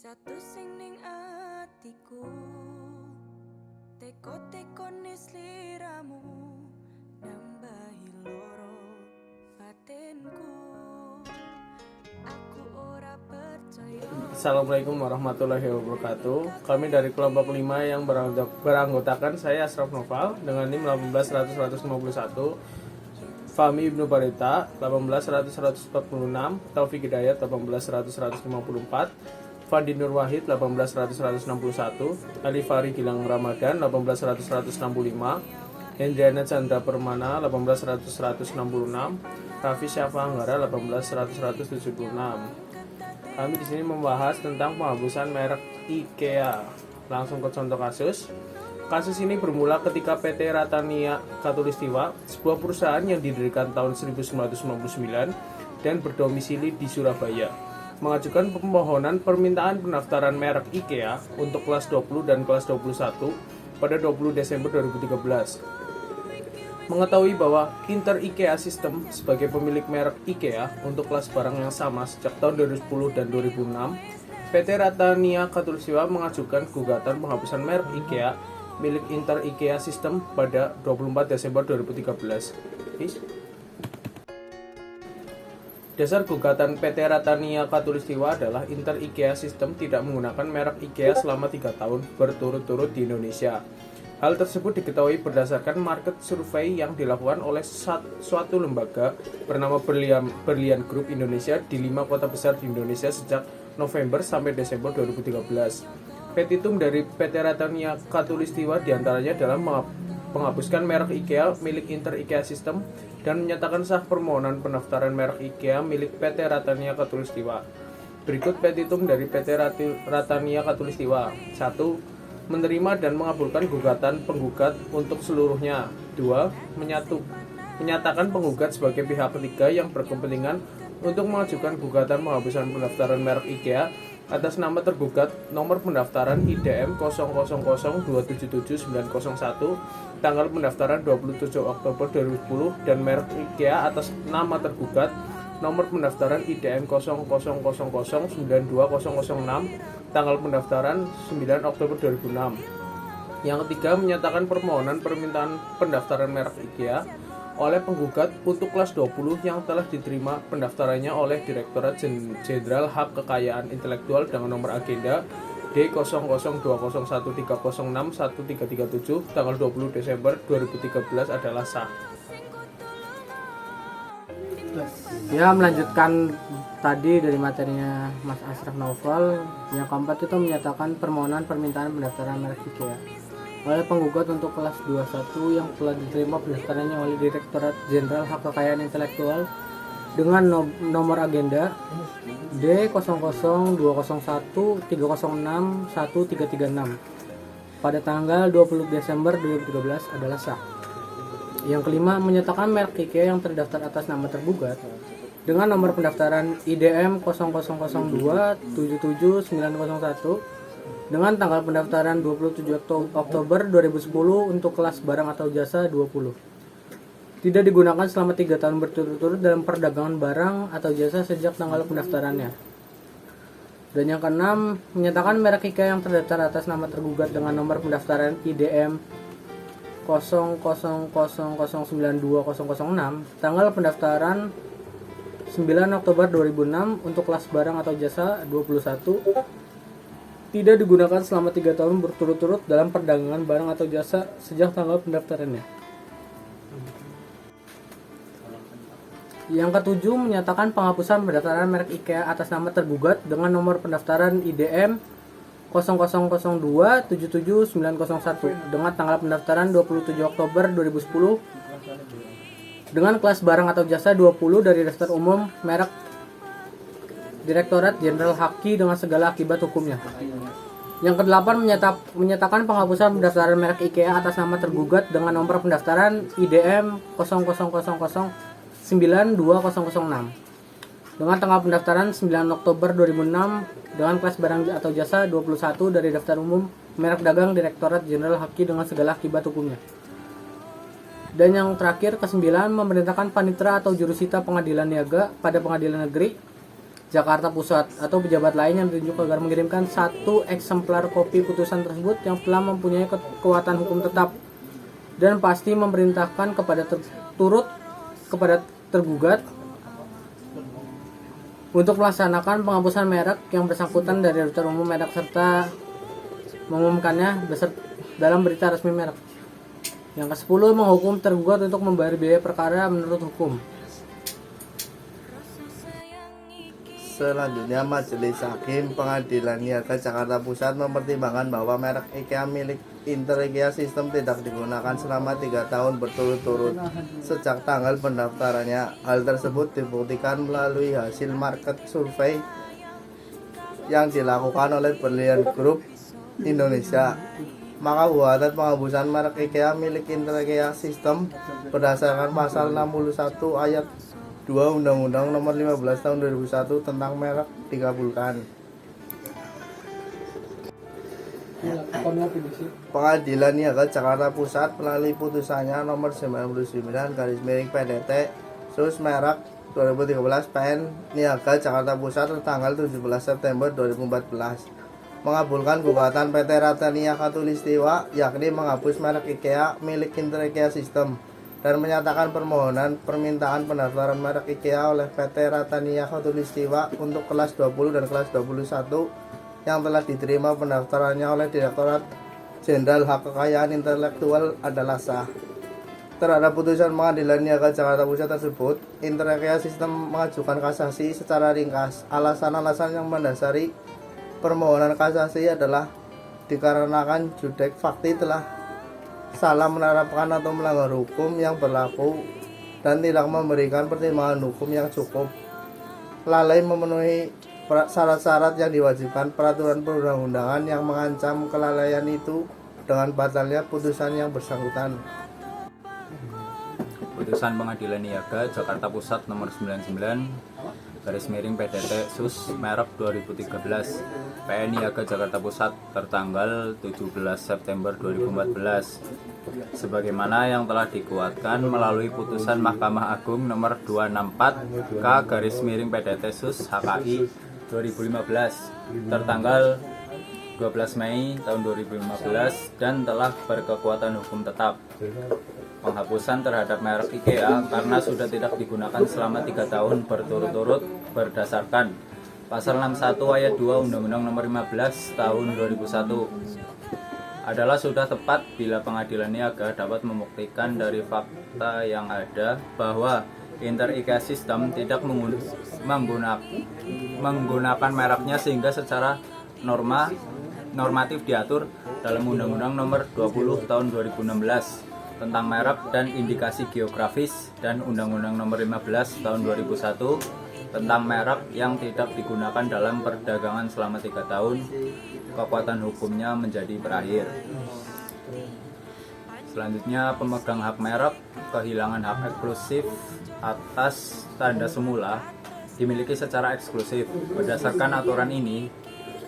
Satu sing ning atiku, teko-teko sliramu, nambahi loro batinku. Aku ora percaya. Assalamualaikum warahmatullahi wabarakatuh. Kami dari kelompok 5 yang beranggotakan saya Asraf Noval dengan NIM 18.100.151, Fahmi Ibnu Barita 18.100.146, Taufik Hidayat 18.100.154, Fandi Nur Wahid 18.100.161, Ali Fari Gilang Ramadan 18.100.165, Hendriana Chandra Permana 18.100.166, Raffi Syafa Anggara 18.100.176. Kami di sini membahas tentang penghapusan merek IKEA. Langsung ke contoh kasus. Kasus ini bermula ketika PT Ratania Khatulistiwa, sebuah perusahaan yang didirikan tahun 1999 dan berdomisili di Surabaya, mengajukan permohonan permintaan pendaftaran merek IKEA untuk kelas 20 dan kelas 21 pada 20 Desember 2013. Mengetahui bahwa Inter IKEA System sebagai pemilik merek IKEA untuk kelas barang yang sama sejak tahun 2010 dan 2006, PT Ratania Khatulistiwa mengajukan gugatan penghapusan merek IKEA milik Inter IKEA System pada 24 Desember 2013. Dasar gugatan PT Ratania Khatulistiwa adalah Inter IKEA System tidak menggunakan merek IKEA selama 3 tahun berturut-turut di Indonesia. Hal tersebut diketahui berdasarkan market survey yang dilakukan oleh suatu lembaga bernama Berlian Group Indonesia di 5 kota besar di Indonesia sejak November sampai Desember 2013. Petitum dari PT Ratania Khatulistiwa diantaranya adalah menghapuskan merek IKEA milik Inter IKEA System dan menyatakan sah permohonan pendaftaran merek IKEA milik PT Ratania Khatulistiwa. Berikut petitum dari PT Ratania Khatulistiwa. 1. Menerima dan mengabulkan gugatan penggugat untuk seluruhnya. 2. Menyatakan penggugat sebagai pihak ketiga yang berkepentingan untuk mengajukan gugatan penghapusan pendaftaran merek IKEA atas nama tergugat nomor pendaftaran IDM 0002779901 tanggal pendaftaran 27 Oktober 2010 dan merek IKEA atas nama tergugat nomor pendaftaran IDM 0000920006 tanggal pendaftaran 9 Oktober 2006. Yang ketiga, menyatakan permohonan permintaan pendaftaran merek IKEA oleh penggugat untuk kelas 20 yang telah diterima pendaftarannya oleh Direktorat Jenderal Hak Kekayaan Intelektual dengan nomor agenda D002013061337 tanggal 20 Desember 2013 adalah sah. Ya, melanjutkan tadi dari materinya Mas Asraf Noval, yang keempat itu menyatakan permohonan permintaan pendaftaran merek IKEA oleh penggugat untuk kelas 21 yang telah diterima pendaftarannya oleh Direktorat Jenderal Hak Kekayaan Intelektual dengan nomor agenda D00120130611336 pada tanggal 20 Desember 2013 adalah sah. Yang kelima, menyatakan merek IKEA yang terdaftar atas nama tergugat dengan nomor pendaftaran IDM 0002779901 dengan tanggal pendaftaran 27 Oktober 2010 untuk kelas barang atau jasa 20. Tidak digunakan selama 3 tahun berturut-turut dalam perdagangan barang atau jasa sejak tanggal pendaftarannya. Dan yang keenam, menyatakan merek IKEA yang terdaftar atas nama tergugat dengan nomor pendaftaran IDM 0000920006 tanggal pendaftaran 9 Oktober 2006 untuk kelas barang atau jasa 21 tidak digunakan selama 3 tahun berturut-turut dalam perdagangan barang atau jasa sejak tanggal pendaftarannya. Yang ketujuh, menyatakan penghapusan pendaftaran merek IKEA atas nama tergugat dengan nomor pendaftaran IDM 0002779901 dengan tanggal pendaftaran 27 Oktober 2010 dengan kelas barang atau jasa 20 dari daftar umum merek Direktorat Jenderal Haki dengan segala akibat hukumnya. Yang kedelapan, menyatakan penghapusan pendaftaran merek IKEA atas nama tergugat dengan nomor pendaftaran IDM 0000920006 dengan tanggal pendaftaran 9 Oktober 2006 dengan kelas barang atau jasa 21 dari daftar umum merek dagang Direktorat Jenderal Haki dengan segala akibat hukumnya. Dan yang terakhir, ke-9, memerintahkan panitera atau jurusita pengadilan niaga pada pengadilan negeri Jakarta Pusat atau pejabat lain yang ditunjuk agar mengirimkan 1 eksemplar kopi putusan tersebut yang telah mempunyai kekuatan hukum tetap dan pasti memerintahkan kepada tergugat untuk melaksanakan penghapusan merek yang bersangkutan dari daftar umum merek serta mengumumkannya dalam berita resmi merek. Yang ke-10, menghukum tergugat untuk membayar biaya perkara menurut hukum. Selanjutnya, Majelis Hakim Pengadilan Niaga Jakarta Pusat mempertimbangkan bahwa merek IKEA milik Inter IKEA System tidak digunakan selama 3 tahun berturut-turut sejak tanggal pendaftarannya. Hal tersebut dibuktikan melalui hasil market survei yang dilakukan oleh Berlian Group Indonesia. Maka buatan penghapusan merek IKEA milik Inter IKEA System berdasarkan pasal 61 ayat 2 Undang-Undang Nomor 15 Tahun 2001 tentang merek dikabulkan. Pengadilan Niaga Jakarta Pusat melalui putusannya nomor 99/PDT Sus merek 2013 PN Niaga Jakarta Pusat tanggal 17 September 2014 mengabulkan gugatan PT Ratania Khatulistiwa yakni menghapus merek IKEA milik Inter IKEA System dan menyatakan permintaan pendaftaran merek IKEA oleh PT Ratania Khatulistiwa untuk kelas 20 dan kelas 21 yang telah diterima pendaftarannya oleh Direktorat Jenderal Hak Kekayaan Intelektual adalah sah. Terhadap putusan Pengadilan Niaga Jakarta Pusat tersebut, Inter IKEA System mengajukan kasasi secara ringkas. Alasan-alasan yang mendasari permohonan kasasi adalah dikarenakan judek fakti telah salah menerapkan atau melanggar hukum yang berlaku dan tidak memberikan pertimbangan hukum yang cukup, lalai memenuhi syarat-syarat yang diwajibkan peraturan perundang-undangan yang mengancam kelalaian itu dengan batalnya putusan yang bersangkutan. Putusan Pengadilan Niaga Jakarta Pusat nomor 99/PDT Sus merek 2013 PN Niaga Jakarta Pusat tertanggal 17 September 2014 sebagaimana yang telah dikuatkan melalui putusan Mahkamah Agung nomor 264/PDT Sus HKI 2015 tertanggal 12 Mei tahun 2015 dan telah berkekuatan hukum tetap. Penghapusan terhadap merek IKEA karena sudah tidak digunakan selama 3 tahun berturut-turut berdasarkan pasal 61 ayat 2 Undang-Undang Nomor 15 Tahun 2001 adalah sudah tepat bila Pengadilan Niaga dapat membuktikan dari fakta yang ada bahwa Inter IKEA System tidak menggunakan mereknya sehingga secara normatif diatur dalam Undang-Undang Nomor 20 Tahun 2016 tentang merek dan indikasi geografis dan Undang-Undang Nomor 15 Tahun 2001 tentang merek yang tidak digunakan dalam perdagangan selama 3 tahun, kekuatan hukumnya menjadi berakhir. Selanjutnya, pemegang hak merek kehilangan hak eksklusif atas tanda semula dimiliki secara eksklusif. Berdasarkan aturan ini,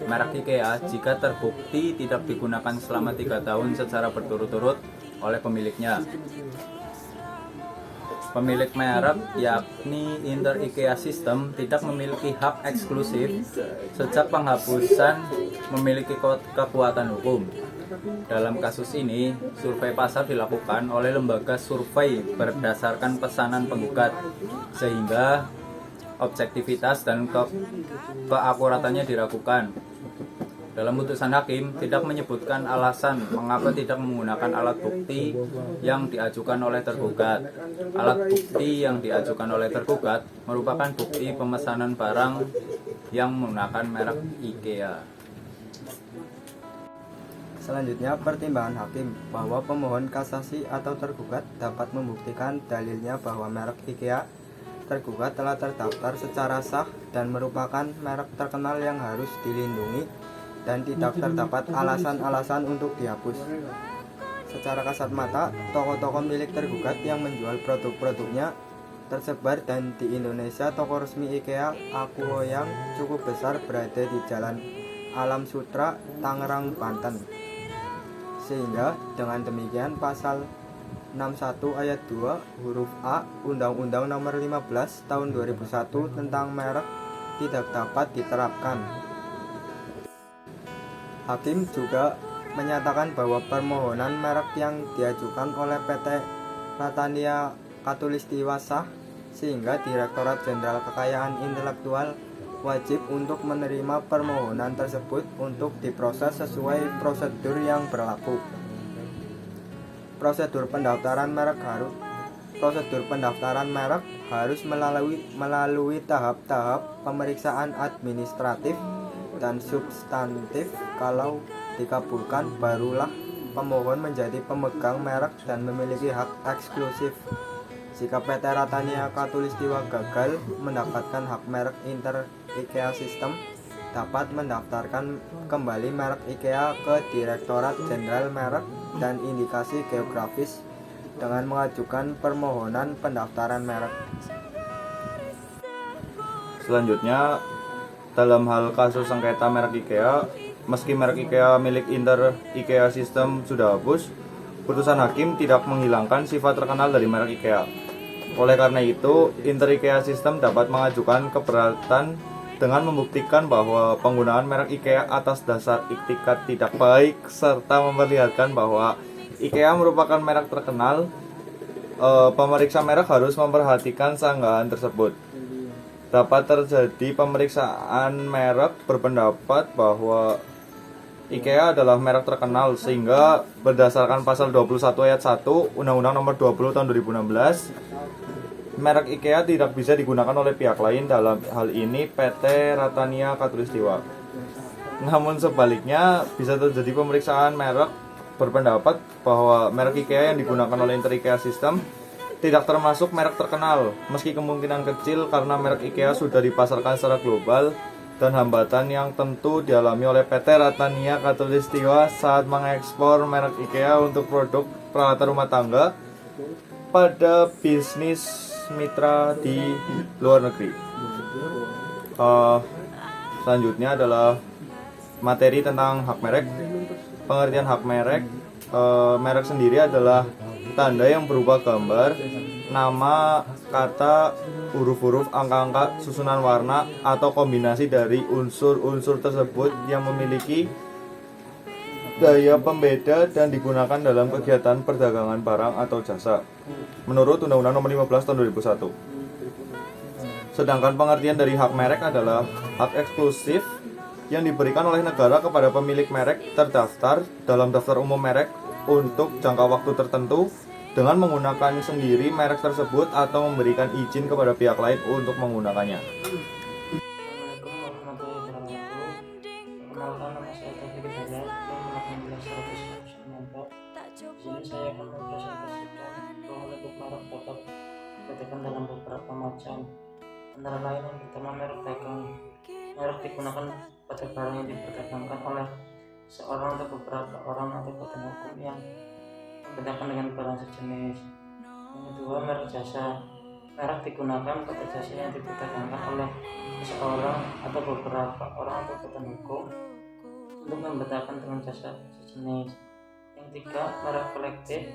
merek IKEA jika terbukti tidak digunakan selama 3 tahun secara berturut-turut oleh pemiliknya. Pemilik merek yakni Inter IKEA System tidak memiliki hak eksklusif sejak penghapusan memiliki kekuatan hukum. Dalam kasus ini, survei pasar dilakukan oleh lembaga survei berdasarkan pesanan penggugat sehingga objektivitas dan keakuratannya diragukan. Dalam putusan hakim tidak menyebutkan alasan mengapa tidak menggunakan alat bukti yang diajukan oleh tergugat. Alat bukti yang diajukan oleh tergugat merupakan bukti pemesanan barang yang menggunakan merek IKEA. Selanjutnya, pertimbangan hakim bahwa pemohon kasasi atau tergugat dapat membuktikan dalilnya bahwa merek IKEA tergugat telah terdaftar secara sah dan merupakan merek terkenal yang harus dilindungi dan tidak terdapat alasan-alasan untuk dihapus. Secara kasat mata, toko-toko milik tergugat yang menjual produk-produknya tersebar dan di Indonesia toko resmi IKEA Akuo yang cukup besar berada di Jalan Alam Sutra, Tangerang, Banten. Sehingga dengan demikian pasal 61 ayat 2 huruf A Undang-Undang Nomor 15 Tahun 2001 tentang merek tidak dapat diterapkan. Hakim juga menyatakan bahwa permohonan merek yang diajukan oleh PT Ratania Khatulistiwa sah, sehingga Direktorat Jenderal Kekayaan Intelektual wajib untuk menerima permohonan tersebut untuk diproses sesuai prosedur yang berlaku. Prosedur pendaftaran merek harus melalui tahap-tahap pemeriksaan administratif dan substantif. Kalau dikabulkan, barulah pemohon menjadi pemegang merek dan memiliki hak eksklusif. Jika PT Ratania Khatulistiwa gagal mendapatkan hak merek Inter IKEA System, dapat mendaftarkan kembali merek IKEA ke Direktorat Jenderal Merek dan Indikasi Geografis dengan mengajukan permohonan pendaftaran merek. Selanjutnya, dalam hal kasus sengketa merek IKEA, meski merek IKEA milik Inter IKEA System sudah hapus, putusan hakim tidak menghilangkan sifat terkenal dari merek IKEA. Oleh karena itu, Inter IKEA System dapat mengajukan keberatan dengan membuktikan bahwa penggunaan merek IKEA atas dasar iktikat tidak baik serta memperlihatkan bahwa IKEA merupakan merek terkenal. Pemeriksa merek harus memperhatikan sanggahan tersebut. Dapat terjadi pemeriksaan merek berpendapat bahwa IKEA adalah merek terkenal, sehingga berdasarkan pasal 21 ayat 1 Undang-Undang Nomor 20 Tahun 2016, merek IKEA tidak bisa digunakan oleh pihak lain, dalam hal ini PT Ratania Khatulistiwa. Namun sebaliknya, bisa terjadi pemeriksaan merek berpendapat bahwa merek IKEA yang digunakan oleh Inter IKEA System tidak termasuk merek terkenal, meski kemungkinan kecil karena merek IKEA sudah dipasarkan secara global dan hambatan yang tentu dialami oleh PT Ratania Khatulistiwa saat mengekspor merek IKEA untuk produk peralatan rumah tangga pada bisnis mitra di luar negeri. Selanjutnya adalah materi tentang hak merek. Pengertian hak merek. Merek sendiri adalah tanda yang berupa gambar, nama, kata, huruf-huruf, angka-angka, susunan warna, atau kombinasi dari unsur-unsur tersebut yang memiliki daya pembeda dan digunakan dalam kegiatan perdagangan barang atau jasa menurut Undang-Undang Nomor 15 Tahun 2001. Sedangkan pengertian dari hak merek adalah hak eksklusif yang diberikan oleh negara kepada pemilik merek terdaftar dalam daftar umum merek untuk jangka waktu tertentu dengan menggunakan sendiri merek tersebut atau memberikan izin kepada pihak lain untuk menggunakannya. Assalamualaikum warahmatullahi wabarakatuh. Perkenalkan, nama saya Taufik Hidayat, nomor 16/194. Di sini saya akan mempresentasikan bahwa untuk merek dapat dibedakan dalam beberapa macam. Antara lain yang pertama, merek dagang. Merek digunakan pada barang yang diperdagangkan oleh seorang atau beberapa orang atau badan hukum yang membedakan dengan barang sejenis. Yang kedua, merek jasa. Merek digunakan pada jasa yang diperdagangkan oleh seseorang atau beberapa orang atau badan hukum untuk membedakan dengan jasa sejenis. Yang ketiga, merek kolektif.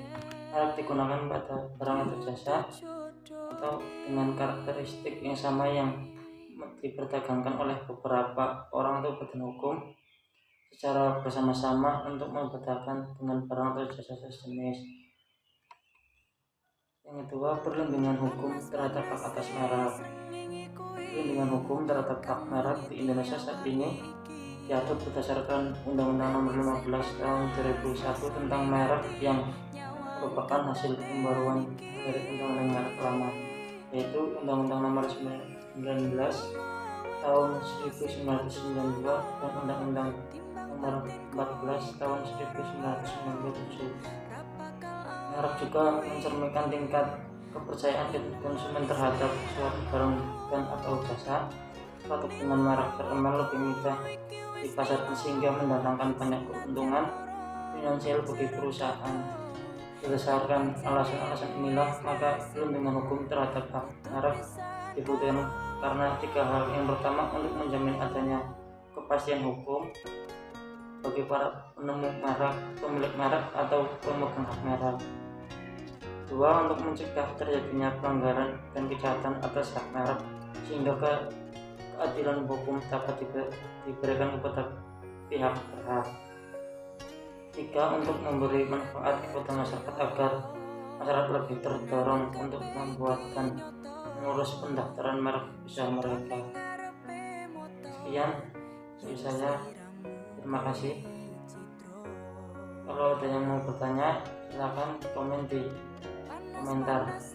Merek digunakan pada barang atau jasa atau dengan karakteristik yang sama yang diperdagangkan oleh beberapa orang atau badan hukum secara bersama-sama untuk membedakan dengan barang atau jasa sejenis. Yang kedua, perlindungan hukum terhadap hak atas merek. Perlindungan hukum terhadap hak merek di Indonesia saat ini diatur berdasarkan Undang-Undang Nomor 15 Tahun 2001 tentang merek yang merupakan hasil pembaruan dari Undang-Undang merek lama, yaitu Undang-Undang Nomor 19 Tahun 1992 dan Undang-Undang Nomor 14 Tahun 1997. Merek juga mencerminkan tingkat kepercayaan konsumen terhadap suatu barang dan atau jasa. Produk dengan merek terkenal lebih mudah dipasarkan sehingga mendatangkan banyak keuntungan finansial bagi perusahaan. Berdasarkan alasan-alasan inilah, maka perlindungan hukum terhadap hak merek dibutuhkan karena tiga hal. Yang pertama, untuk menjamin adanya kepastian hukum bagi para penemu merek, pemilik merek atau pemegang hak merek. Dua, untuk mencegah terjadinya pelanggaran dan kejahatan atas hak merek sehingga keadilan hukum dapat diberikan kepada pihak berhak. 3. Untuk memberi manfaat kepada masyarakat agar masyarakat lebih terdorong untuk membuat dan mengurus pendaftaran merek usaha mereka. Sekian dari saya, terima kasih. Kalau ada yang mau bertanya, silakan komen di komentar.